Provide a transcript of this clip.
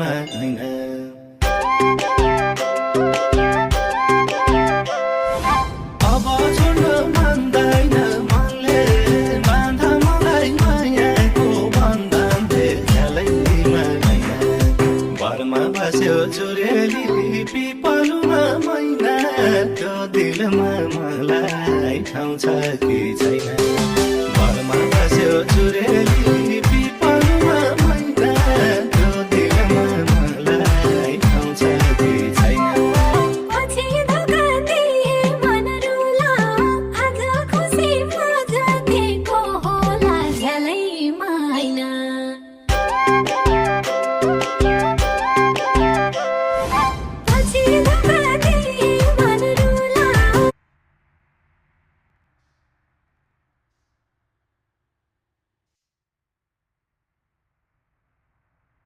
चुरेलीमा हैन अब छोड्न मान्दैन मनले बाँध मलाई मायाको बन्धन खेलैमा हैन घरमा बस्यो चुरेली पिपलुमा मैना त्यो दिलमा मलाई ठाउँ छ कि छैन घरमा बस्यो चुरेली